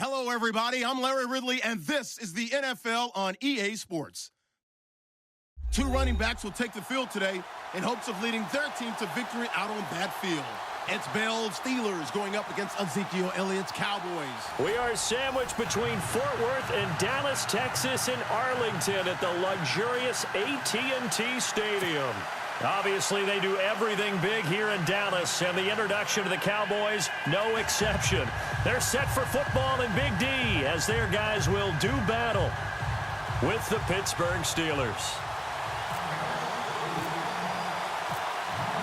Hello, everybody. I'm Larry Ridley, and this is the NFL on EA Sports. Two running backs will take the field today in hopes of leading their team to victory out on that field. It's Bell's Steelers going up against Ezekiel Elliott's Cowboys. We are sandwiched between Fort Worth and Dallas, Texas, and Arlington at the luxurious AT&T Stadium. Obviously, they do everything big here in Dallas, and the introduction to the Cowboys, no exception. They're set for football in Big D as their guys will do battle with the Pittsburgh Steelers.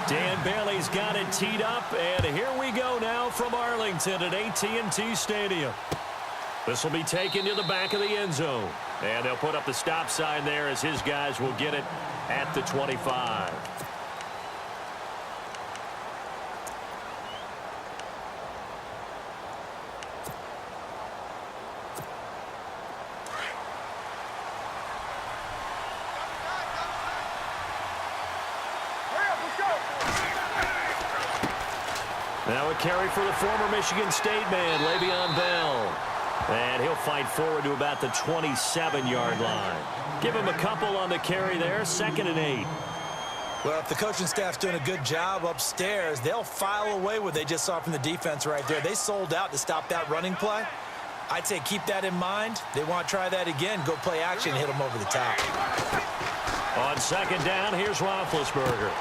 Dan Bailey's got it teed up, and here we go now from Arlington at AT&T Stadium. This will be taken to the back of the end zone, and they'll put up the stop sign there as his guys will get it at the 25. Now a carry for the former Michigan State man, Le'Veon Bell. And he'll fight forward to about the 27-yard line. Give him a couple on the carry there, 2nd and 8. Well, if the coaching staff's doing a good job upstairs, they'll file away what they just saw from the defense right there. They sold out to stop that running play. I'd say keep that in mind. They want to try that again, go play action, hit them over the top. On 2nd down, here's Roethlisberger.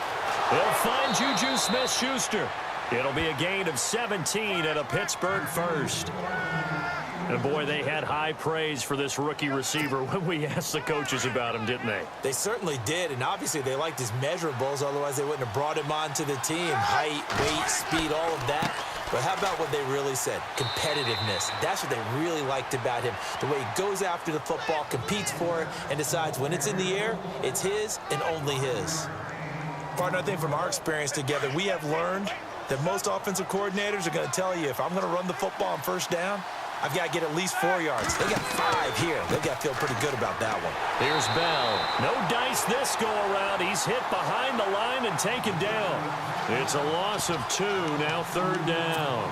They'll find Juju Smith-Schuster. It'll be a gain of 17 at a Pittsburgh first. And boy, they had high praise for this rookie receiver when we asked the coaches about him, didn't they? They certainly did, and obviously they liked his measurables, otherwise they wouldn't have brought him onto the team. Height, weight, speed, all of that. But how about what they really said? Competitiveness. That's what they really liked about him. The way he goes after the football, competes for it, and decides when it's in the air, it's his and only his. Partner, I think from our experience together, we have learned that most offensive coordinators are going to tell you, if I'm going to run the football on first down, I've got to get at least 4 yards. They got 5 here. They've got to feel pretty good about that one. Here's Bell. No dice this go-around. He's hit behind the line and taken down. It's a loss of 2, now 3rd down.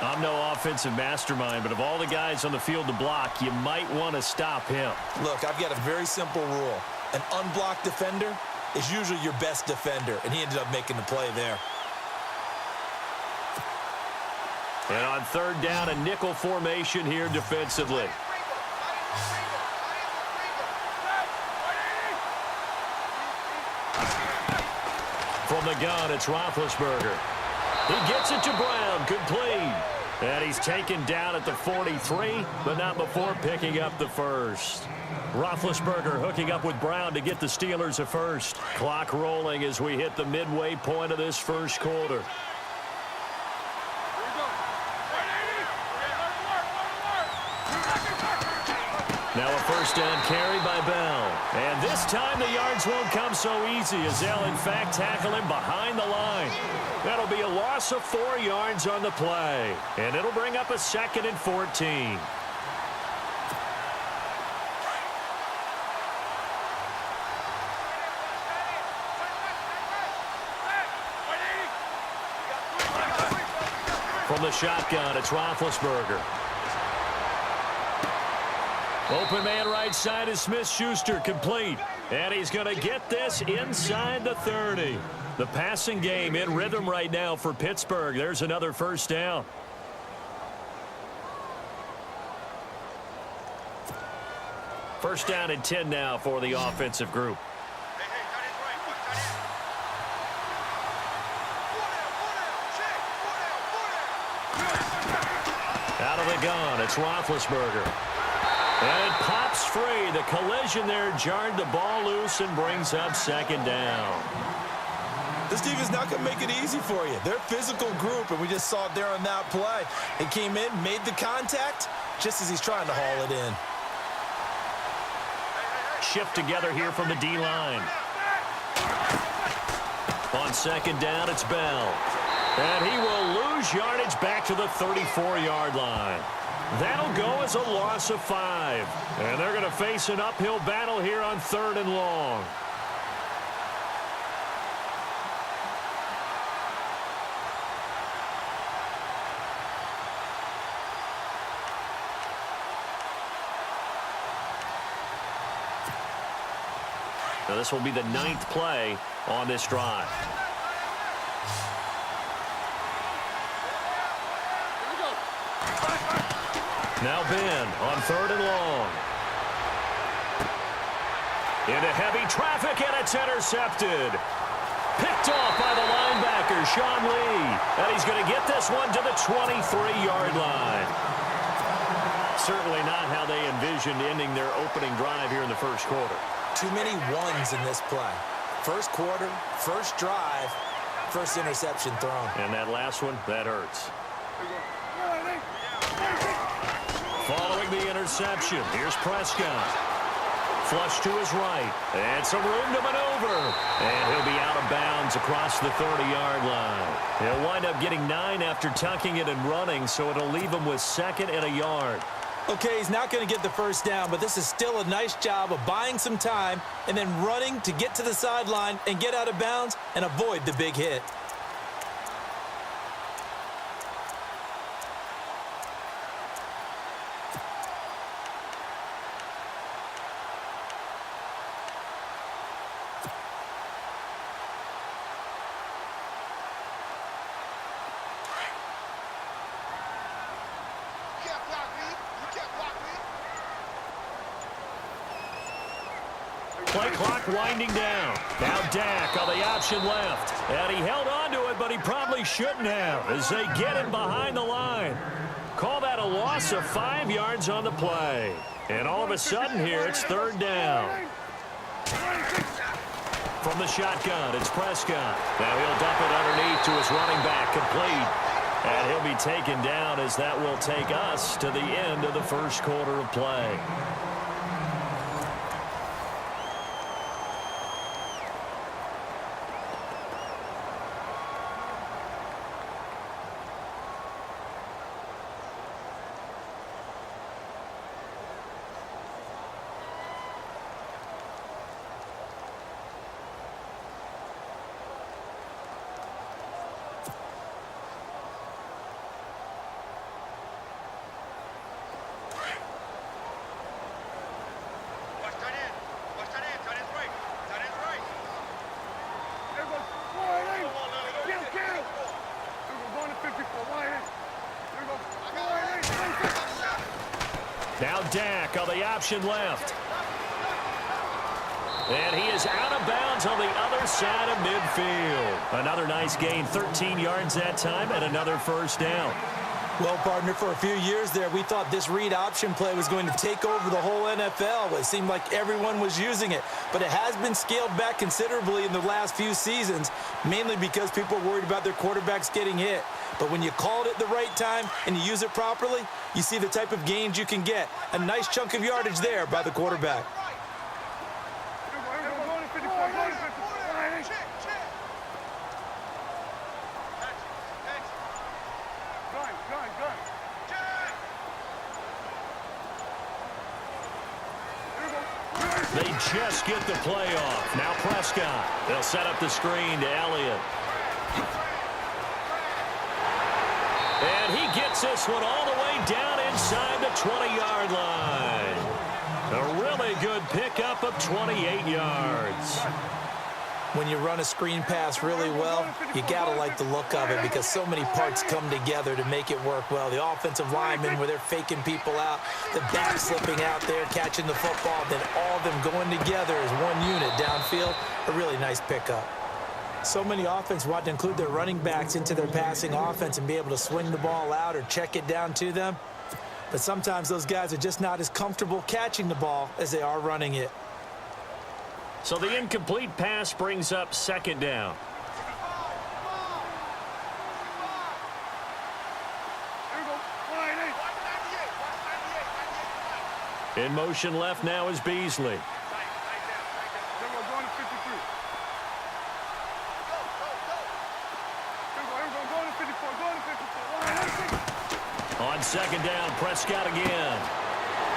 I'm no offensive mastermind, but of all the guys on the field to block, you might want to stop him. Look, I've got a very simple rule. An unblocked defender is usually your best defender, and he ended up making the play there. And on 3rd down, a nickel formation here defensively. From the gun, it's Roethlisberger. He gets it to Brown, complete. And he's taken down at the 43, but not before picking up the first. Roethlisberger hooking up with Brown to get the Steelers a first. Clock rolling as we hit the midway point of this first quarter. Now a first down carry by Bell. And this time the yards won't come so easy as they'll in fact tackle him behind the line. That'll be a loss of 4 yards on the play. And it'll bring up a 2nd and 14. From the shotgun, it's Roethlisberger. Open man right side is Smith-Schuster, complete. And he's going to get this inside the 30. The passing game in rhythm right now for Pittsburgh. There's another first down. First down and 10 now for the offensive group. Out of the gun, it's Roethlisberger. And it pops free. The collision there jarred the ball loose and brings up 2nd down. This team is not going to make it easy for you. They're a physical group, and we just saw it there on that play. He came in, made the contact, just as he's trying to haul it in. Shift together here from the D-line. On 2nd down, it's Bell. And he will lose yardage back to the 34-yard line. That'll go as a loss of 5. And they're going to face an uphill battle here on 3rd and long. Now, this will be the 9th play on this drive. Now Ben on 3rd and long. Into heavy traffic, and it's intercepted. Picked off by the linebacker, Sean Lee. And he's going to get this one to the 23-yard line. Certainly not how they envisioned ending their opening drive here in the first quarter. Too many ones in this play. First quarter, first drive, first interception thrown. And that last one, that hurts. Following the interception, here's Prescott. Flush to his right, and some room to maneuver. And he'll be out of bounds across the 30-yard line. He'll wind up getting 9 after tucking it and running, so it'll leave him with 2nd and a yard. Okay, he's not going to get the first down, but this is still a nice job of buying some time and then running to get to the sideline and get out of bounds and avoid the big hit. Play clock winding down. Now Dak on the option left. And he held on to it, but he probably shouldn't have as they get him behind the line. Call that a loss of 5 yards on the play. And all of a sudden here, it's 3rd down. From the shotgun, it's Prescott. Now he'll dump it underneath to his running back, complete. And he'll be taken down as that will take us to the end of the first quarter of play. Now Dak on the option left. And he is out of bounds on the other side of midfield. Another nice gain, 13 yards that time, and another first down. Well, partner, for a few years there, we thought this read option play was going to take over the whole NFL. It seemed like everyone was using it. But it has been scaled back considerably in the last few seasons, mainly because people are worried about their quarterbacks getting hit. But when you call it at the right time and you use it properly, you see the type of gains you can get. A nice chunk of yardage there by the quarterback. They just get the play off. Now Prescott. They'll set up the screen to Elliott. And he gets this one all the way down inside the 20-yard line. A really good pickup of 28 yards. When you run a screen pass really well, you got to like the look of it because so many parts come together to make it work well. The offensive linemen where they're faking people out, the back slipping out there, catching the football, then all of them going together as one unit downfield, a really nice pickup. So many offenses want to include their running backs into their passing offense and be able to swing the ball out or check it down to them. But sometimes those guys are just not as comfortable catching the ball as they are running it. So the incomplete pass brings up 2nd down. In motion left now is Beasley. On 2nd down, Prescott again.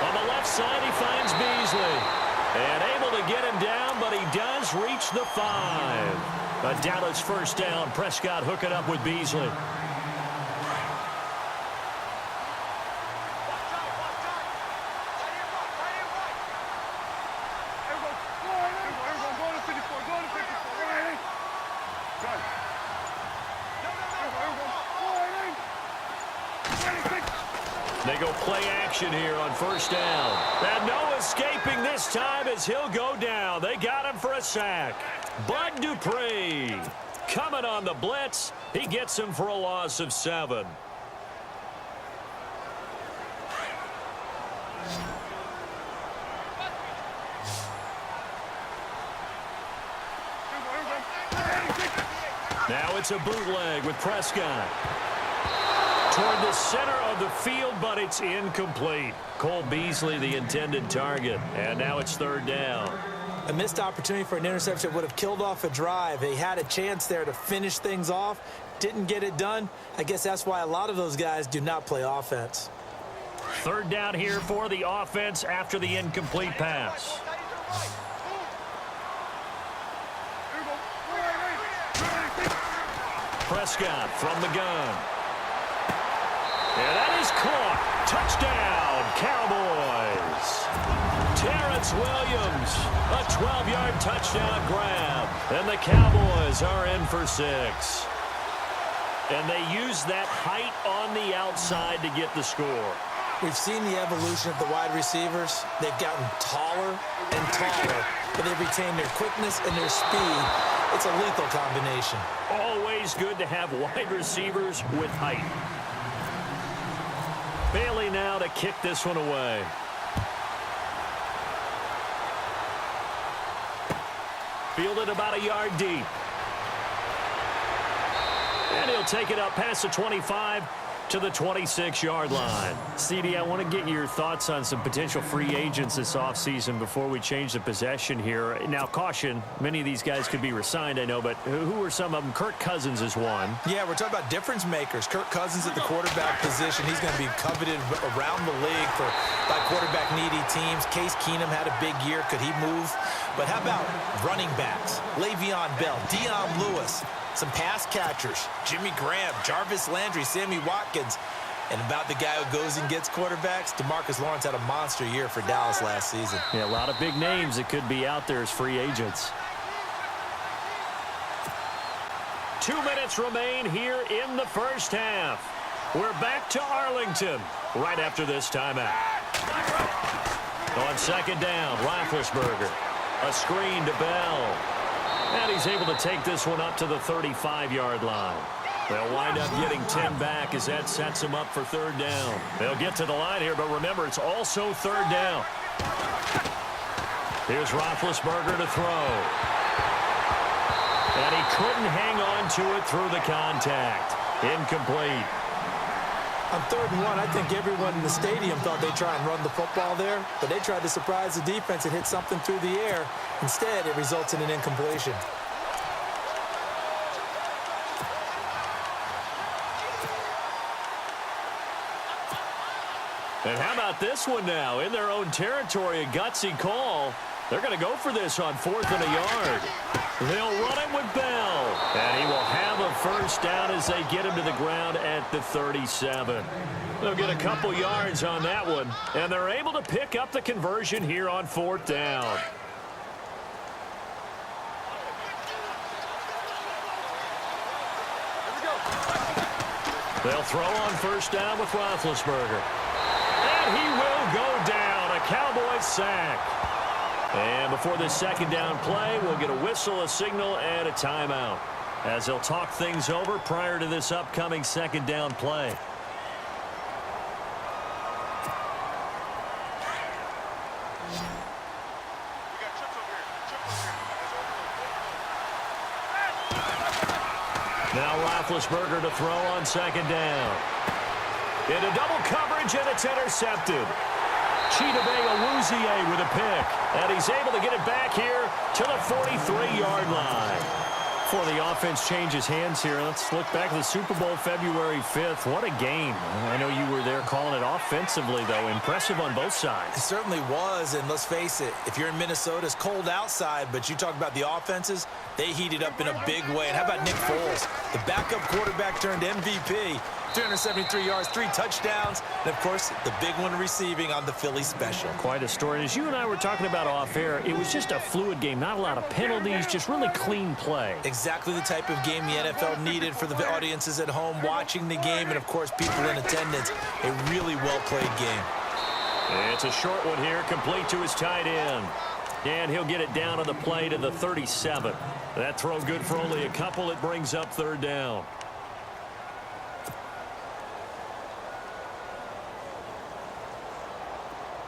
On the left side, he finds Beasley. And able to get him down, but he does reach the 5. A Dallas first down. Prescott hooking up with Beasley. They go play action here on first down. And no escaping this time as he'll go down. They got him for a sack. Bud Dupree coming on the blitz. He gets him for a loss of 7. Now it's a bootleg with Prescott. Toward the center of the field, but it's incomplete. Cole Beasley, the intended target. And now it's third down. A missed opportunity for an interception would have killed off a drive. They had a chance there to finish things off. Didn't get it done. I guess that's why a lot of those guys do not play offense. Third down here for the offense after the incomplete pass. Prescott from the gun. And that is caught. Touchdown, Cowboys. Terrence Williams, a 12-yard touchdown grab. And the Cowboys are in for 6. And they use that height on the outside to get the score. We've seen the evolution of the wide receivers. They've gotten taller and taller, but they've retained their quickness and their speed. It's a lethal combination. Always good to have wide receivers with height. Bailey now to kick this one away. Fielded about a yard deep. And he'll take it up past the 25 to the 26-yard line. CD, I want to get your thoughts on some potential free agents this offseason before we change the possession here. Now, caution, many of these guys could be re-signed, I know, but who are some of them? Kirk Cousins is one. Yeah, we're talking about difference makers. Kirk Cousins at the quarterback position. He's going to be coveted around the league by quarterback-needy teams. Case Keenum had a big year. Could he move? But how about running backs? Le'Veon Bell, Dion Lewis. Some pass catchers, Jimmy Graham, Jarvis Landry, Sammy Watkins. And about the guy who goes and gets quarterbacks, DeMarcus Lawrence had a monster year for Dallas last season. Yeah, a lot of big names that could be out there as free agents. 2 minutes remain here in the first half. We're back to Arlington right after this timeout. On second down, Roethlisberger. A screen to Bell. And he's able to take this one up to the 35-yard line. They'll wind up getting 10 back as that sets them up for third down. They'll get to the line here, but remember, it's also third down. Here's Roethlisberger to throw. And he couldn't hang on to it through the contact. Incomplete. On 3rd and 1, I think everyone in the stadium thought they'd try and run the football there, but they tried to surprise the defense and hit something through the air. Instead, it results in an incompletion. And how about this one now? In their own territory, a gutsy call. They're going to go for this on 4th and a yard. They'll run it with Bell. And he will have a first down as they get him to the ground at the 37. They'll get a couple yards on that one. And they're able to pick up the conversion here on 4th down. They'll throw on first down with Roethlisberger. And he will go down. A Cowboys sack. And before this second down play, we'll get a whistle, a signal, and a timeout as they'll talk things over prior to this upcoming second down play. Now Roethlisberger to throw on second down. Into double coverage, and it's intercepted. Chidobe with a pick, and he's able to get it back here to the 43-yard line. Before the offense changes hands here, let's look back at the Super Bowl February 5th. What a game. I know you were there calling it offensively, though. Impressive on both sides. It certainly was, and let's face it, if you're in Minnesota, it's cold outside, but you talk about the offenses, they heated up in a big way. And how about Nick Foles, the backup quarterback turned MVP? 373 yards, 3 touchdowns, and, of course, the big one receiving on the Philly special. Quite a story. And as you and I were talking about off air, it was just a fluid game. Not a lot of penalties, just really clean play. Exactly the type of game the NFL needed for the audiences at home watching the game and, of course, people in attendance. A really well-played game. It's a short one here, complete to his tight end. And he'll get it down on the play to the 37. That throw good for only a couple. It brings up third down.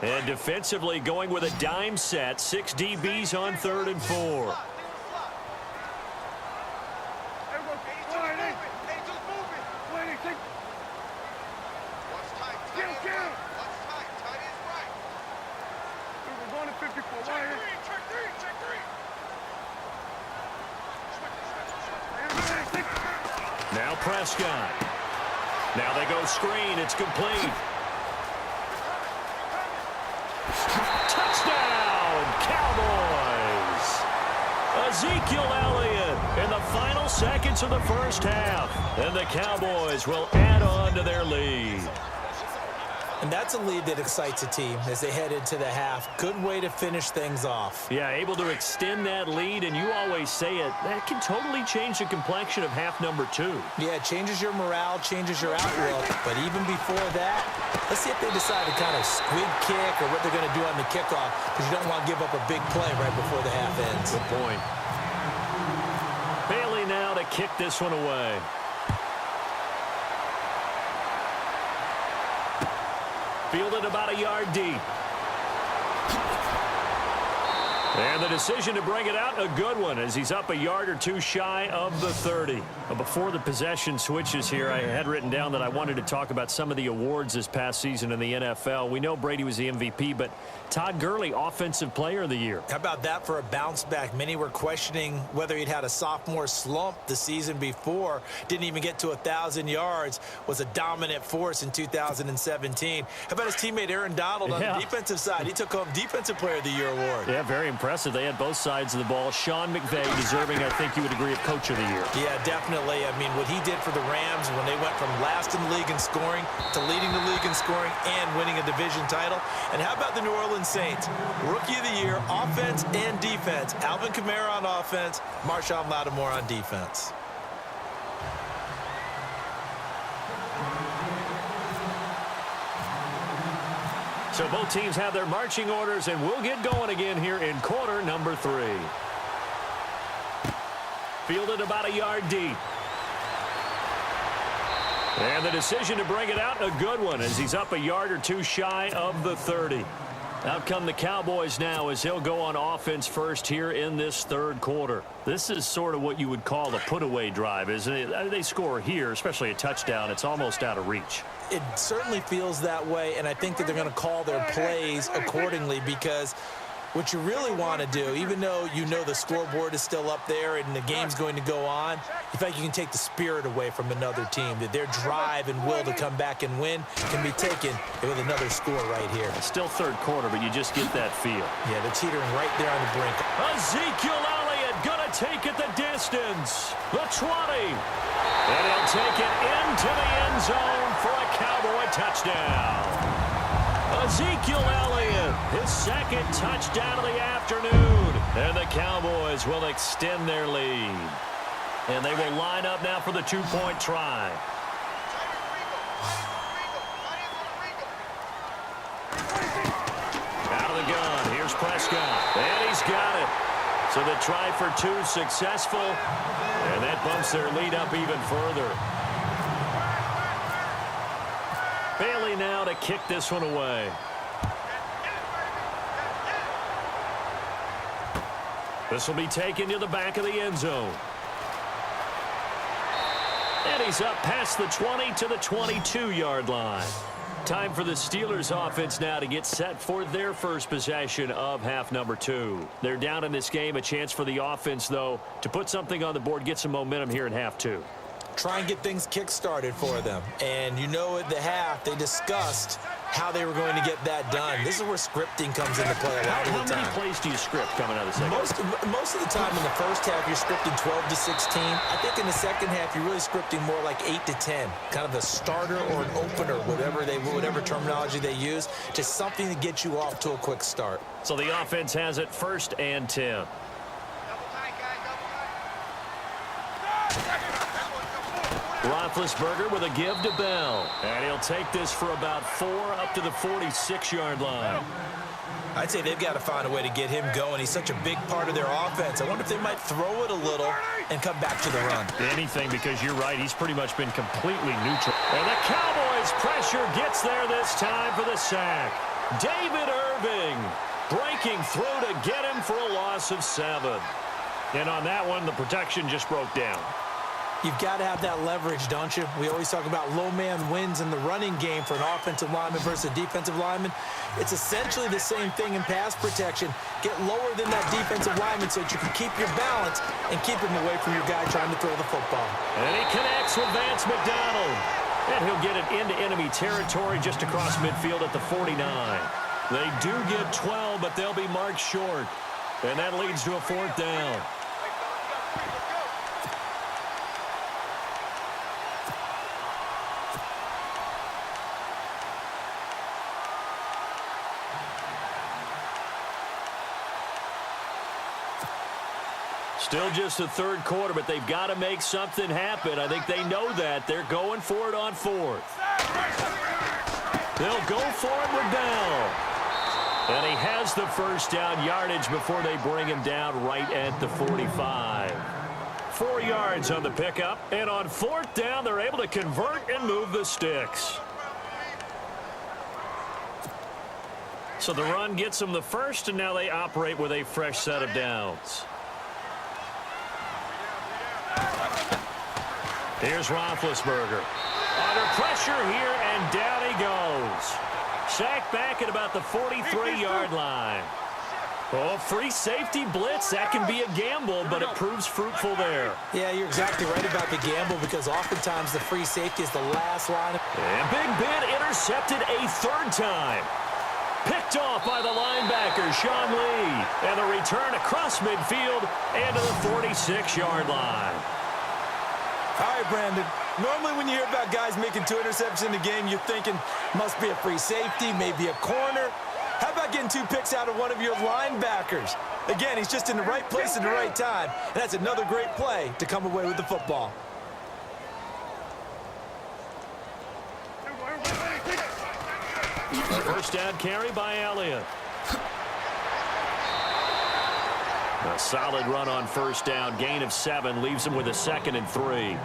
And defensively going with a dime set. 6 DBs on 3rd and 4. Now Prescott. Now they go screen. It's complete. Touchdown, Cowboys! Ezekiel Elliott in the final seconds of the first half. And the Cowboys will add on to their lead. And that's a lead that excites a team as they head into the half. Good way to finish things off. Yeah, able to extend that lead, and you always say it, that can totally change the complexion of half number 2. Yeah, it changes your morale, changes your outlook. But even before that, let's see if they decide to kind of squib kick or what they're going to do on the kickoff, because you don't want to give up a big play right before the half ends. Good point. Bailey now to kick this one away. Fielded about a yard deep. And the decision to bring it out, a good one, as he's up a yard or 2 shy of the 30. Before the possession switches here, I had written down that I wanted to talk about some of the awards this past season in the NFL. We know Brady was the MVP, but Todd Gurley, Offensive Player of the Year. How about that for a bounce back? Many were questioning whether he'd had a sophomore slump the season before. Didn't even get to 1,000 yards. Was a dominant force in 2017. How about his teammate Aaron Donald on the defensive side? He took home Defensive Player of the Year award. Yeah, very impressive. They had both sides of the ball. Sean McVay deserving, I think you would agree, of Coach of the Year. Yeah, definitely. I mean, what he did for the Rams when they went from last in the league in scoring to leading the league in scoring and winning a division title. And how about the New Orleans Saints? Rookie of the Year, offense and defense. Alvin Kamara on offense, Marshawn Lattimore on defense. So both teams have their marching orders, and we'll get going again here in quarter number 3. Fielded about a yard deep. And the decision to bring it out, a good one, as he's up a yard or 2 shy of the 30. Out come the Cowboys now as he'll go on offense first here in this 3rd quarter. This is sort of what you would call a put-away drive, isn't it? They score here, especially a touchdown. It's almost out of reach. It certainly feels that way, and I think that they're going to call their plays accordingly, because what you really want to do, even though you know the scoreboard is still up there and the game's going to go on, you feel like you can take the spirit away from another team, that their drive and will to come back and win can be taken with another score right here. It's still 3rd quarter, but you just get that feel. Yeah, they're teetering right there on the brink. Ezekiel Elliott gonna take it the distance. The 20. And he'll take it into the end zone for a Cowboy touchdown. Ezekiel Elliott, his 2nd touchdown of the afternoon. And the Cowboys will extend their lead. And they will line up now for the 2-point try. Out of the gun, here's Prescott. And he's got it. So the try for 2 successful. And that bumps their lead up even further. Bailey now to kick this one away. This will be taken to the back of the end zone. And he's up past the 20 to the 22-yard line. Time for the Steelers offense now to get set for their first possession of half number 2. They're down in this game. A chance for the offense, though, to put something on the board, get some momentum here in half 2. Try and get things kick-started for them. And you know at the half, they discussed how they were going to get that done. This is where scripting comes into play a lot of the time. How many plays do you script coming out of the second? Most of the time in the first half, you're scripting 12 to 16. I think in the second half, you're really scripting more like 8 to 10. Kind of a starter or an opener, whatever terminology they use, just something to get you off to a quick start. So the offense has it 1st and 10. Roethlisberger with a give to Bell. And he'll take this for about 4 up to the 46-yard line. I'd say they've got to find a way to get him going. He's such a big part of their offense. I wonder if they might throw it a little and come back to the run. Anything, because you're right. He's pretty much been completely neutral. And the Cowboys' pressure gets there this time for the sack. David Irving breaking through to get him for a loss of 7. And on that one, the protection just broke down. You've got to have that leverage, don't you? We always talk about low man wins in the running game for an offensive lineman versus a defensive lineman. It's essentially the same thing in pass protection. Get lower than that defensive lineman so that you can keep your balance and keep him away from your guy trying to throw the football. And he connects with Vance McDonald. And he'll get it into enemy territory just across midfield at the 49. They do get 12, but they'll be marked short. And that leads to a 4th down. Still just the 3rd quarter, but they've got to make something happen. I think they know that. They're going for it on 4th. They'll go for it with Bell. And he has the 1st down yardage before they bring him down right at the 45. 4 yards on the pickup. And on 4th down, they're able to convert and move the sticks. So the run gets them the 1st, and now they operate with a fresh set of downs. Here's Roethlisberger. Under pressure here, and down he goes. Sacked back at about the 43-yard line. Oh, free safety blitz. That can be a gamble, but it proves fruitful there. Yeah, you're exactly right about the gamble because oftentimes the free safety is the last line. And Big Ben intercepted a 3rd time. Picked off by the linebacker, Sean Lee. And the return across midfield and to the 46-yard line. All right, Brandon. Normally when you hear about guys making 2 interceptions in the game, you're thinking must be a free safety, maybe a corner. How about getting 2 picks out of one of your linebackers? Again, he's just in the right place at the right time, and that's another great play to come away with the football. First down carry by Elliott. A solid run on 1st down. Gain of 7 leaves him with a 2nd and 3.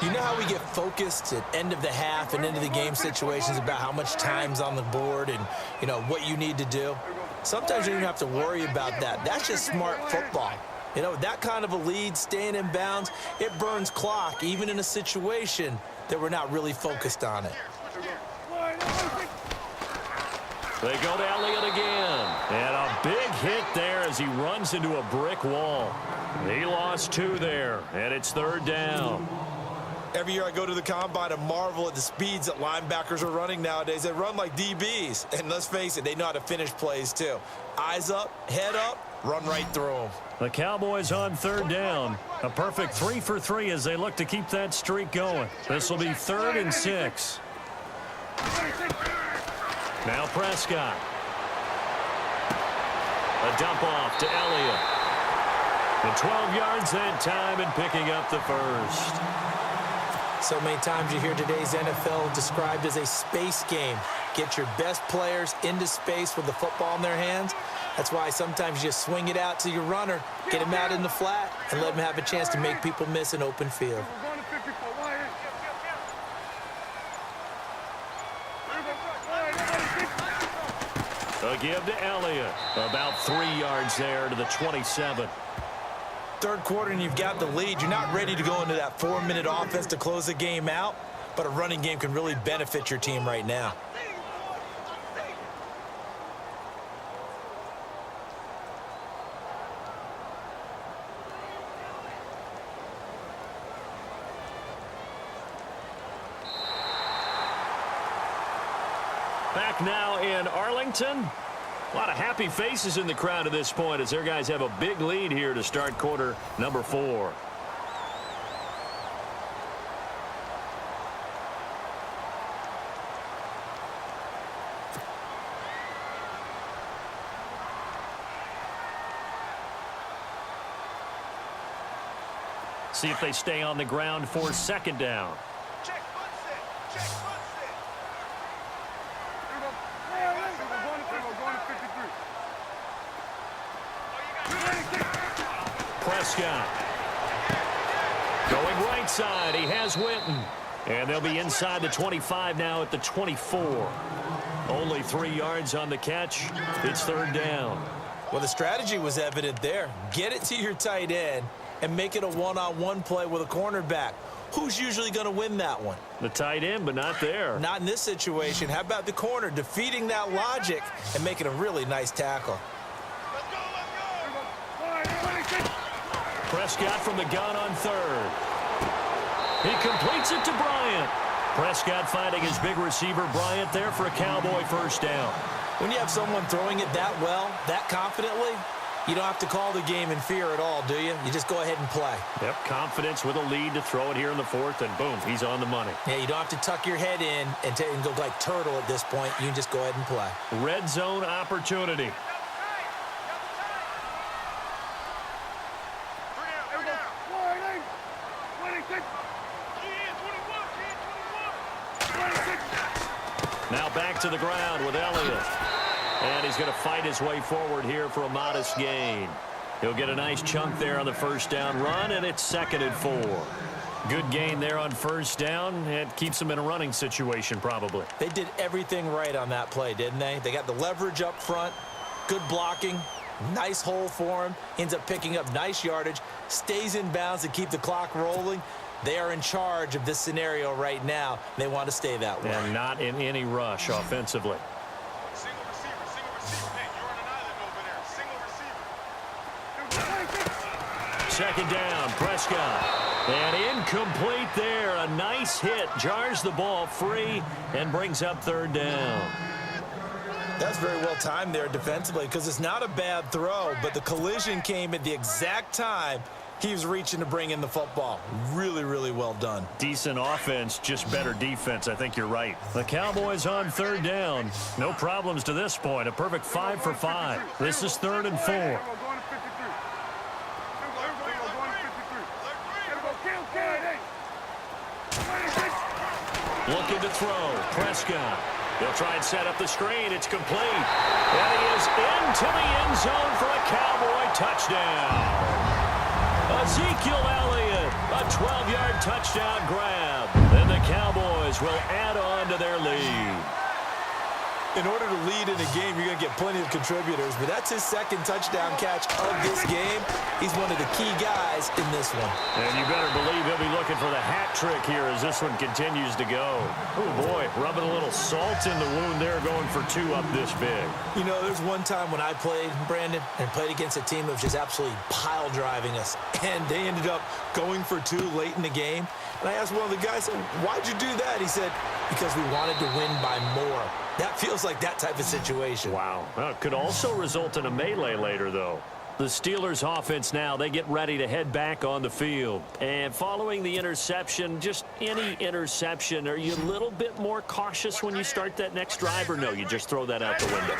You know how we get focused at end of the half and end of the game situations about how much time's on the board and, you know, what you need to do? Sometimes you don't have to worry about that. That's just smart football. You know, that kind of a lead, staying in bounds, it burns clock, even in a situation that we're not really focused on it. They go to Elliott again. And a big hit there as he runs into a brick wall. He lost 2 there, and it's 3rd down. Every year I go to the combine and marvel at the speeds that linebackers are running nowadays. They run like DBs. And let's face it, they know how to finish plays too. Eyes up, head up, run right through them. The Cowboys on 3rd down. A perfect 3 for 3 as they look to keep that streak going. This will be 3rd and 6. Now Prescott. A dump off to Elliott. And 12 yards that time and picking up the 1st. So many times you hear today's NFL described as a space game. Get your best players into space with the football in their hands. That's why sometimes you swing it out to your runner, get him out in the flat, and let him have a chance to make people miss an open field. A give to Elliott. About 3 yards there to the 27. 3rd quarter and you've got the lead. You're not ready to go into that 4-minute offense to close the game out, but a running game can really benefit your team right now. Back now in Arlington. A lot of happy faces in the crowd at this point as their guys have a big lead here to start quarter number 4. See if they stay on the ground for second down. Check foot set. Check foot set. Prescott. Going right side. He has Winton. And they'll be inside the 25 now at the 24. Only 3 yards on the catch. It's third down. Well, the strategy was evident there. Get it to your tight end and make it a one-on-one play with a cornerback. Who's usually going to win that one? The tight end, but not there. Not in this situation. How about the corner defeating that logic and making a really nice tackle? Prescott from the gun on third. He completes it to Bryant. Prescott finding his big receiver Bryant there for a Cowboy first down. When you have someone throwing it that well, that confidently, you don't have to call the game in fear at all, do you? You just go ahead and play. Yep, confidence with a lead to throw it here in the 4th, and boom, he's on the money. Yeah, you don't have to tuck your head in and go like turtle at this point. You can just go ahead and play. Red zone opportunity. Now back to the ground with Elliott. And he's going to fight his way forward here for a modest gain. He'll get a nice chunk there on the first down run, and it's 2nd and 4. Good gain there on first down. It keeps them in a running situation probably. They did everything right on that play, didn't they? They got the leverage up front, good blocking, nice hole for him, ends up picking up nice yardage, stays in bounds to keep the clock rolling. They are in charge of this scenario right now. They want to stay that way. And not in any rush offensively. Single receiver. Hey, you're on an island over there. Single receiver. Second down, Prescott. And incomplete there. A nice hit. Jars the ball free and brings up third down. That's very well timed there defensively because it's not a bad throw, but the collision came at the exact time he was reaching to bring in the football. Really, really well done. Decent offense, just better defense. I think you're right. The Cowboys on third down. No problems to this point. A perfect 5 for 5. This is 3rd and 4. Looking to throw. Prescott. They'll try and set up the screen. It's complete. And he is into the end zone for a Cowboy touchdown. Ezekiel Elliott, a 12-yard touchdown grab. And the Cowboys will add on to their lead. In order to lead in a game, you're going to get plenty of contributors, but that's his 2nd touchdown catch of this game. He's one of the key guys in this one. And you better believe he'll be looking for the hat trick here as this one continues to go. Oh, boy, rubbing a little salt in the wound there, going for 2 up this big. You know, there's one time when I played, Brandon, and played against a team that was just absolutely pile driving us, and they ended up going for 2 late in the game. And I asked one of the guys, why'd you do that? He said, because we wanted to win by more. That feels like that type of situation. Wow. Well, it could also result in a melee later, though. The Steelers offense now, they get ready to head back on the field. And following the interception, just any interception, are you a little bit more cautious when you start that next drive, or no, you just throw that out the window?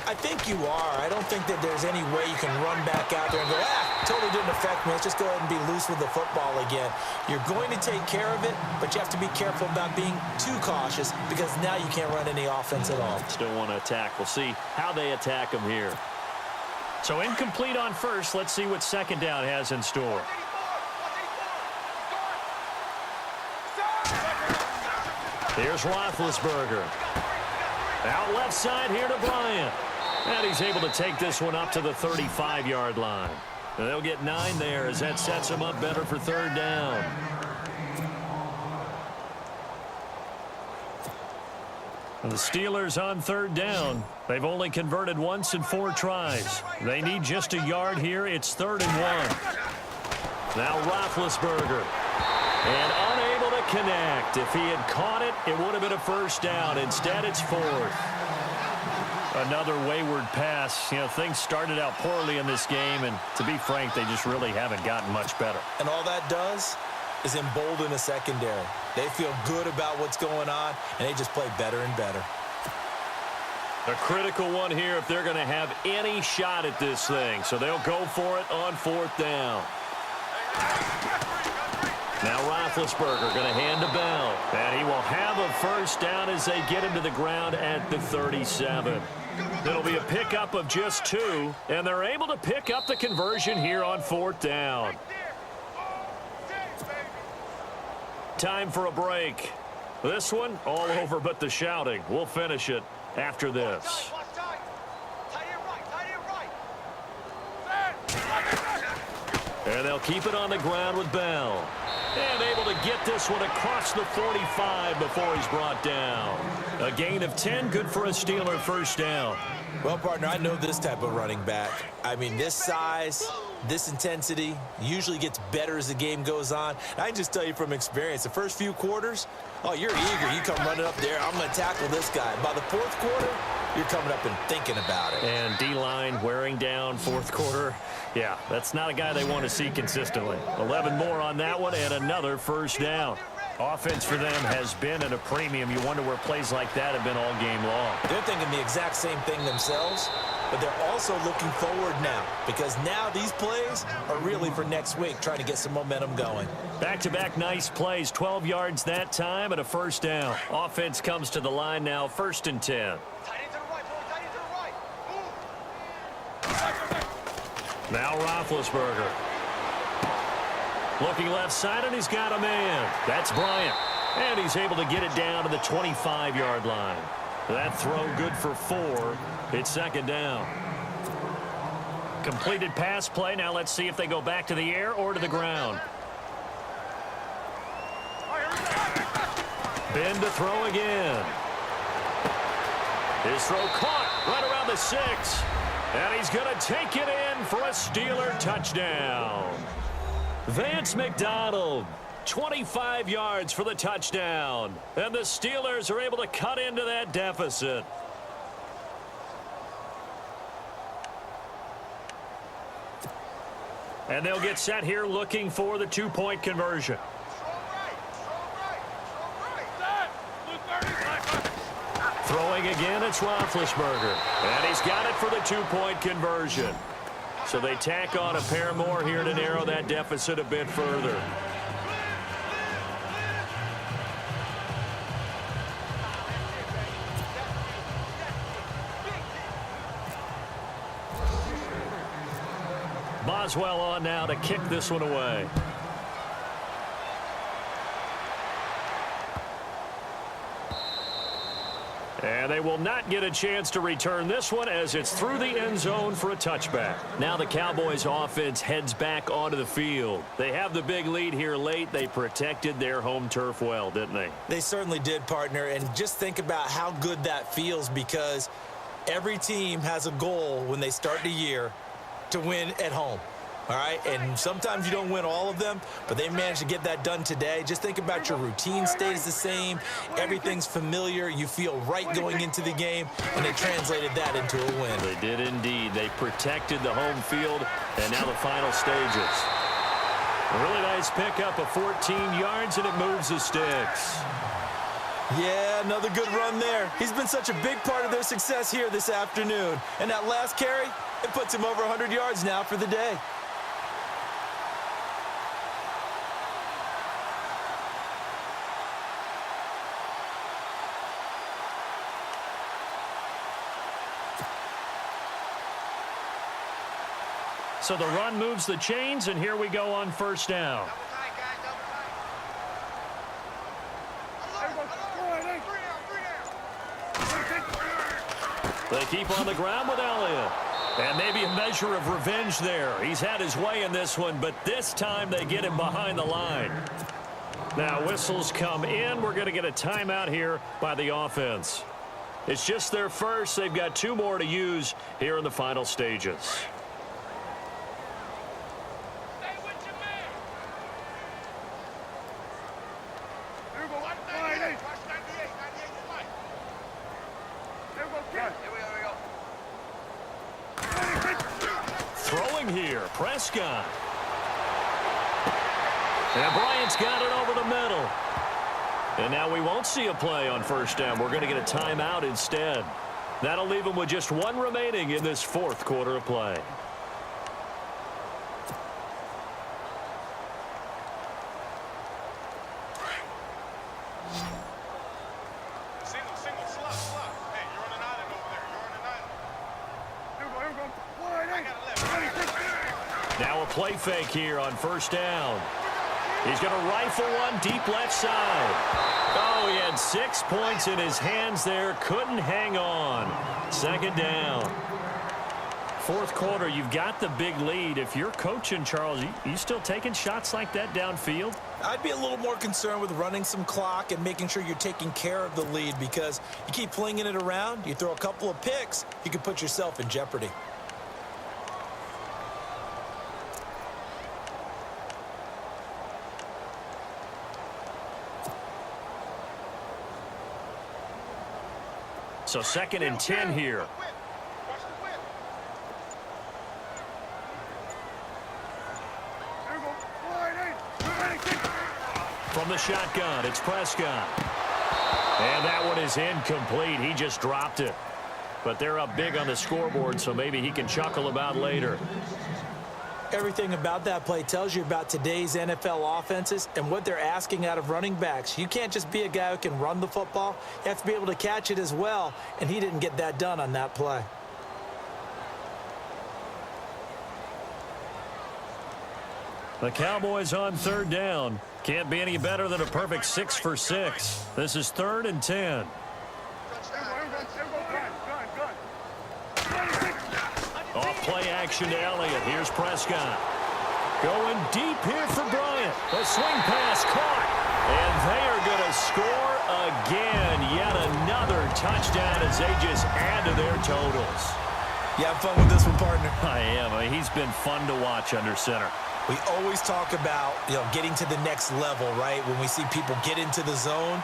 I think you are. I don't think that there's any way you can run back out there and go, totally didn't affect me. Let's just go ahead and be loose with the football again. You're going to take care of it, but you have to be careful about being too cautious because now you can't run any offense at all. Still want to attack. We'll see how they attack them here. So incomplete on first. Let's see what second down has in store. Here's Roethlisberger. Out left side here to Bryant. And he's able to take this one up to the 35-yard line. And they'll get 9 there as that sets them up better for third down. And the Steelers on third down. They've only converted once in 4 tries. They need just a yard here. It's 3rd and 1. Now Roethlisberger. And unable to connect. If he had caught it, it would have been a first down. Instead, it's fourth. Another wayward pass. You know, things started out poorly in this game, and to be frank, they just really haven't gotten much better. And all that does is embolden a secondary. They feel good about what's going on, and they just play better and better. A critical one here if they're going to have any shot at this thing. So they'll go for it on fourth down. Now Roethlisberger going to hand to Bell. And he will have a first down as they get him to the ground at the 37. It'll be a pickup of just 2, and they're able to pick up the conversion here on fourth down. Time for a break. This one all over but the shouting. We'll finish it after this. And they'll keep it on the ground with Bell. And able to get this one across the 45 before he's brought down. A gain of 10, good for a Steeler first down. Well, partner, I know this type of running back. I mean, this size, this intensity usually gets better as the game goes on. And I can just tell you from experience, the first few quarters, oh, you're eager. You come running up there, I'm going to tackle this guy. By the fourth quarter, you're coming up and thinking about it. And D-line wearing down fourth quarter. Yeah, that's not a guy they want to see consistently. 11 more on that one and another first down. Offense for them has been at a premium. You wonder where plays like that have been all game long. They're thinking the exact same thing themselves, but they're also looking forward now because now these plays are really for next week, trying to get some momentum going. Back-to-back nice plays, 12 yards that time and a first down. Offense comes to the line now, 1st and 10. Now Roethlisberger. Looking left side, and he's got a man. That's Bryant. And he's able to get it down to the 25-yard line. That throw good for 4. It's 2nd down. Completed pass play. Now let's see if they go back to the air or to the ground. Bend to throw again. His throw caught right around the 6. And he's going to take it in for a Steeler touchdown. Vance McDonald, 25 yards for the touchdown. And the Steelers are able to cut into that deficit. And they'll get set here looking for the 2-point conversion. Throwing again, it's Roethlisberger. And he's got it for the 2-point conversion. So they tack on a pair more here to narrow that deficit a bit further. Boswell on now to kick this one away. And they will not get a chance to return this one as it's through the end zone for a touchback. Now the Cowboys offense heads back onto the field. They have the big lead here late. They protected their home turf well, didn't they? They certainly did, partner. And just think about how good that feels because every team has a goal when they start the year to win at home. All right, and sometimes you don't win all of them, but they managed to get that done today. Just think about your routine stays the same. Everything's familiar. You feel right going into the game, and they translated that into a win. They did indeed. They protected the home field, and now the final stages. A really nice pickup of 14 yards, and it moves the sticks. Yeah, another good run there. He's been such a big part of their success here this afternoon. And that last carry, it puts him over 100 yards now for the day. So the run moves the chains, and here we go on first down. They keep on the ground with Elliott. And maybe a measure of revenge there. He's had his way in this one, but this time they get him behind the line. Now whistles come in. We're going to get a timeout here by the offense. It's just their first. They've got 2 more to use here in the final stages. Throwing here, Prescott. And Bryant's got it over the middle. And now we won't see a play on first down. We're going to get a timeout instead. That'll leave him with just one remaining in this fourth quarter of play. Single, slot. Hey, you're on an island over there. You're on an island. I got a left. Now a play fake here on first down. He's going to rifle one deep left side. Oh, he had 6 points in his hands there. Couldn't hang on. Second down. Fourth quarter, you've got the big lead. If you're coaching, Charles, you still taking shots like that downfield? I'd be a little more concerned with running some clock and making sure you're taking care of the lead, because you keep flinging it around, you throw a couple of picks, you can put yourself in jeopardy. So 2nd and 10 here. Watch the whip. From the shotgun, it's Prescott. And that one is incomplete. He just dropped it. But they're up big on the scoreboard, so maybe he can chuckle about later. Everything about that play tells you about today's NFL offenses and what they're asking out of running backs. You can't just be a guy who can run the football. You have to be able to catch it as well, and he didn't get that done on that play. The Cowboys on third down. Can't be any better than a perfect 6 for 6. This is 3rd and 10. Off play action to Elliott. Here's Prescott. Going deep here for Bryant. The swing pass caught. And they are going to score again. Yet another touchdown as they just add to their totals. You have fun with this one, partner? I am. He's been fun to watch under center. We always talk about, getting to the next level, right? When we see people get into the zone,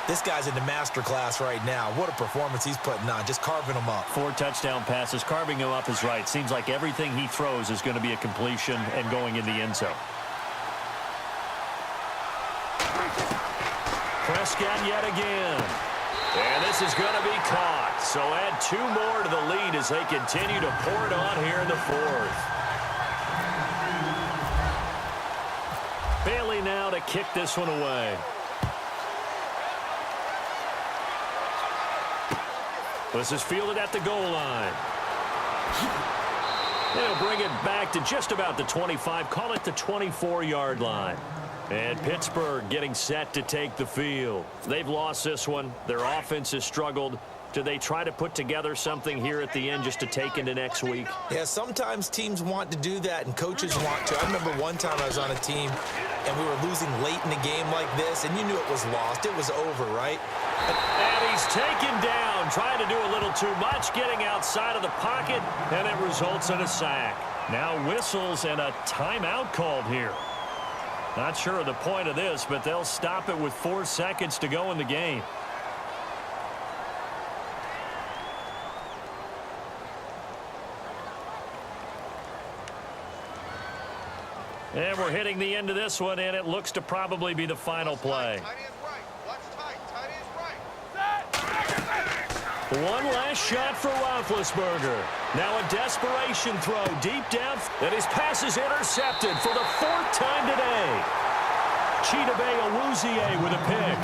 this guy's in the master class right now. What a performance he's putting on, just carving them up. 4 touchdown passes. Carving him up is right. Seems like everything he throws is going to be a completion and going in the end zone. Prescott yet again. And this is going to be caught. So add 2 more to the lead as they continue to pour it on here in the fourth. Bailey now to kick this one away. This is fielded at the goal line. They'll bring it back to just about the 25. Call it the 24-yard line. And Pittsburgh getting set to take the field. They've lost this one. Their offense has struggled. Do they try to put together something here at the end just to take into next week? Yeah, sometimes teams want to do that and coaches want to. I remember one time I was on a team and we were losing late in the game like this, and you knew it was lost. It was over, right? And he's taken down, trying to do a little too much, getting outside of the pocket, and it results in a sack. Now whistles and a timeout called here. Not sure of the point of this, but they'll stop it with 4 seconds to go in the game. And we're hitting the end of this one, and it looks to probably be the final play. Tight end's right. Watch tight. Tight end's right. One last shot for Roethlisberger. Now a desperation throw deep down, and his pass is intercepted for the 4th time today. Chidobe Awuzie with a pick.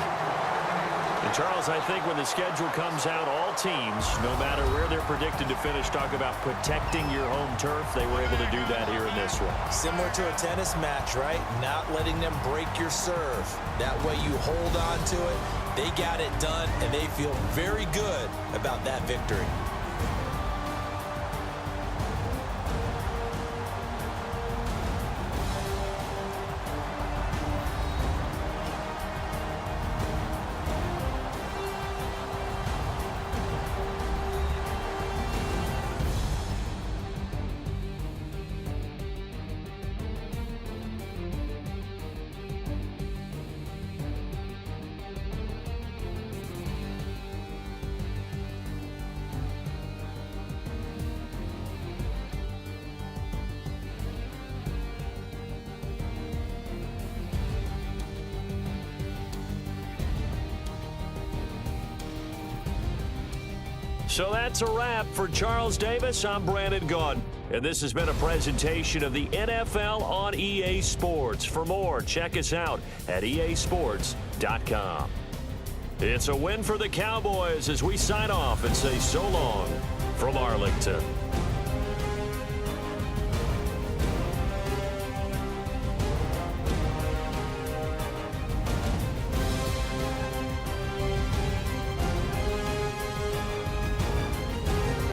And Charles, I think when the schedule comes out, all teams, no matter where they're predicted to finish, talk about protecting your home turf. They were able to do that here in this one. Similar to a tennis match, right? Not letting them break your serve. That way you hold on to it. They got it done, and they feel very good about that victory. So that's a wrap. For Charles Davis, I'm Brandon Gaudin. And this has been a presentation of the NFL on EA Sports. For more, check us out at easports.com. It's a win for the Cowboys as we sign off and say so long from Arlington.